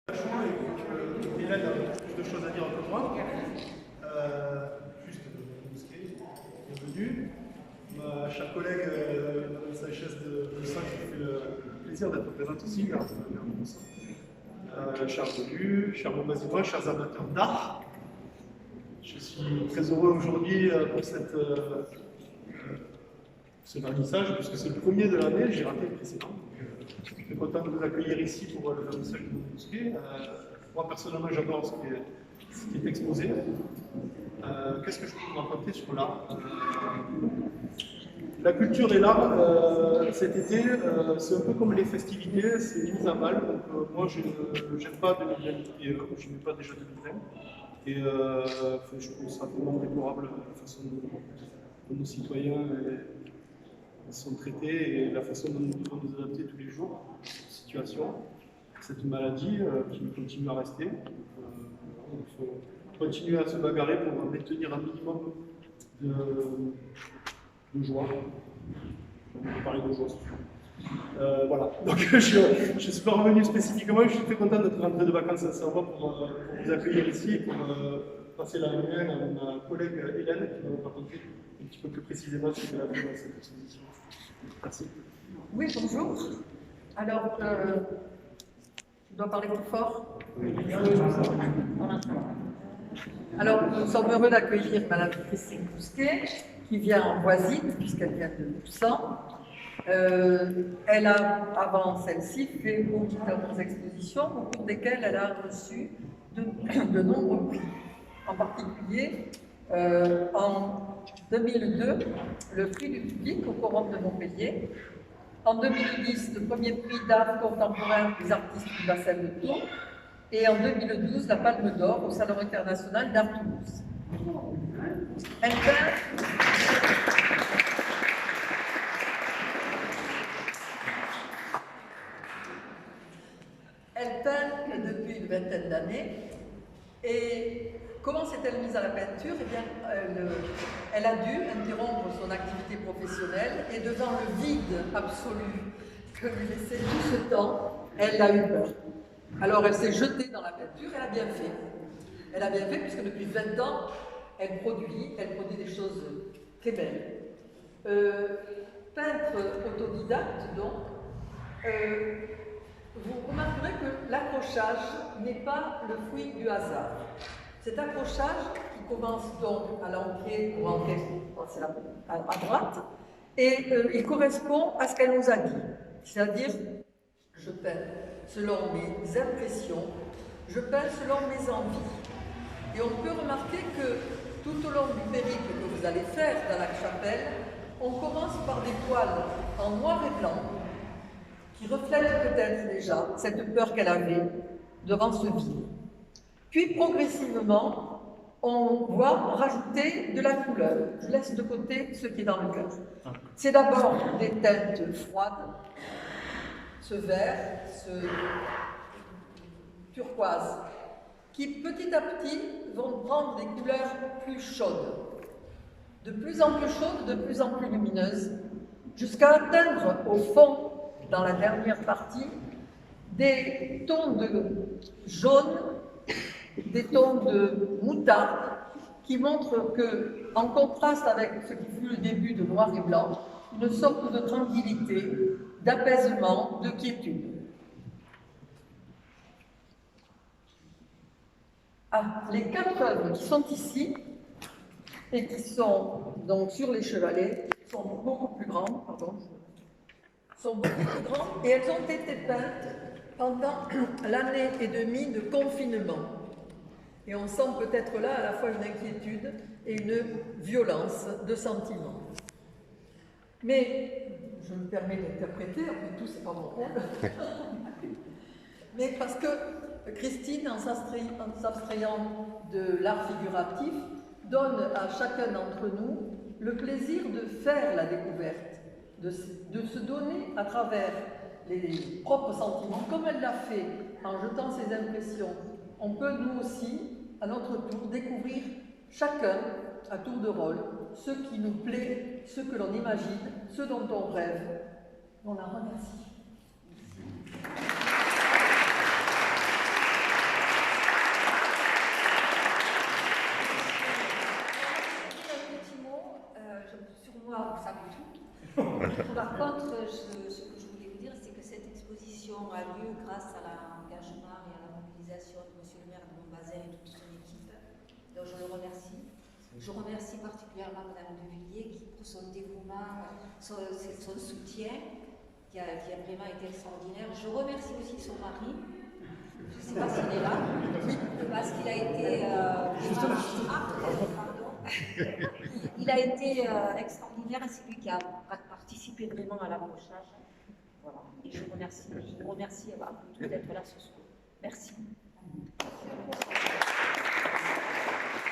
Et Hélène a plus de choses à dire que moi. Juste bienvenue. Ma chère collègue Madame Sanchez de Saint, qui fait le plaisir d'être présente ici. Chers venus, chers Montbazitois, chers amateurs d'art. Je suis très heureux aujourd'hui pour ce vernissage, puisque c'est le premier de l'année, j'ai raté le précédent. Je suis content de vous accueillir ici pour le vernissage de mon mosquée. Moi, personnellement, j'adore ce qui est exposé. Qu'est-ce que je peux vous raconter sur l'art? La culture et l'art, cet été, c'est un peu comme les festivités, c'est mis à mal. Donc, moi, je n'aime pas 2020, et je n'aime pas déjà 2020. Et je trouve ça vraiment déplorable la façon dont nos citoyens sont traités et la façon dont nous devons nous adapter tous les jours à cette situation, cette maladie qui continue à rester. Il faut continuer à se bagarrer pour maintenir un minimum de joie. On va parler de joie. Voilà, donc je ne suis pas revenu spécifiquement, je suis très content d'être rentré de vacances à Savoie pour vous accueillir ici et pour passer la réunion à ma collègue Hélène qui va vous raconter un petit peu plus précisément ce qu'elle a fait dans cette exposition. Merci. Oui, bonjour. Alors, je dois parler plus fort. Alors, nous sommes heureux d'accueillir Madame Christine Bousquet, qui vient en Voisine, puisqu'elle vient de Moussan. Elle a, avant celle-ci, fait différentes expositions au cours desquelles elle a reçu de nombreux prix. En particulier, en 2002, le prix du public au Forum de Montpellier. En 2010, le premier prix d'art contemporain des artistes du bassin de Tours. Et en 2012, la Palme d'Or au Salon international d'art Toulouse. Elle peint depuis une vingtaine d'années. Et comment s'est-elle mise à la peinture? Eh bien, elle a dû interrompre son activité professionnelle et devant le vide absolu que lui laissait tout ce temps, elle a eu peur. Alors elle s'est jetée dans la peinture, elle a bien fait. Elle a bien fait puisque depuis 20 ans, elle produit des choses très belles. Peintre autodidacte, donc, vous remarquerez que l'accrochage n'est pas le fruit du hasard. Cet accrochage qui commence donc à l'entrée pour entrer à droite, et il correspond à ce qu'elle nous a dit, c'est-à-dire je peins selon mes impressions, je peins selon mes envies. Et on peut remarquer que tout au long du périple que vous allez faire dans la chapelle, on commence par des toiles en noir et blanc qui reflètent peut-être déjà cette peur qu'elle avait devant ce vide. Puis progressivement, on voit rajouter de la couleur. Je laisse de côté ce qui est dans le cœur. C'est d'abord des teintes froides, ce vert, ce turquoise, qui petit à petit vont prendre des couleurs plus chaudes, de plus en plus chaudes, de plus en plus lumineuses, jusqu'à atteindre au fond, dans la dernière partie, des tons de jaune, des tons de moutarde, qui montrent que, en contraste avec ce qui fut le début de noir et blanc, une sorte de tranquillité, d'apaisement, de quiétude. Les 4 œuvres qui sont ici et qui sont donc sur les chevalets sont beaucoup plus grandes, et elles ont été peintes pendant l'année et demie de confinement. Et on sent peut-être là à la fois une inquiétude et une violence de sentiments. Mais je me permets d'interpréter, après tout, c'est pas mon rôle. Mais parce que Christine, en s'abstrayant de l'art figuratif, donne à chacun d'entre nous le plaisir de faire la découverte, de se donner à travers les propres sentiments, comme elle l'a fait en jetant ses impressions. On peut nous aussi, à notre tour, découvrir chacun, à tour de rôle, ce qui nous plaît, ce que l'on imagine, ce dont on rêve. On la remercie. Par contre, ce que je voulais vous dire, c'est que cette exposition a lieu grâce à l'engagement et à la mobilisation de M. le maire de Montbazin et de toute son équipe. Donc je le remercie. Je remercie particulièrement Mme de Villiers qui, pour son dévouement, son soutien, qui a vraiment été extraordinaire. Je remercie aussi son mari. Je ne sais pas s'il est là, parce qu'il a été il a été extraordinaire, c'est lui qui a participé vraiment à l'accrochage. Voilà. Et je vous remercie à vous tous d'être là ce soir. Merci.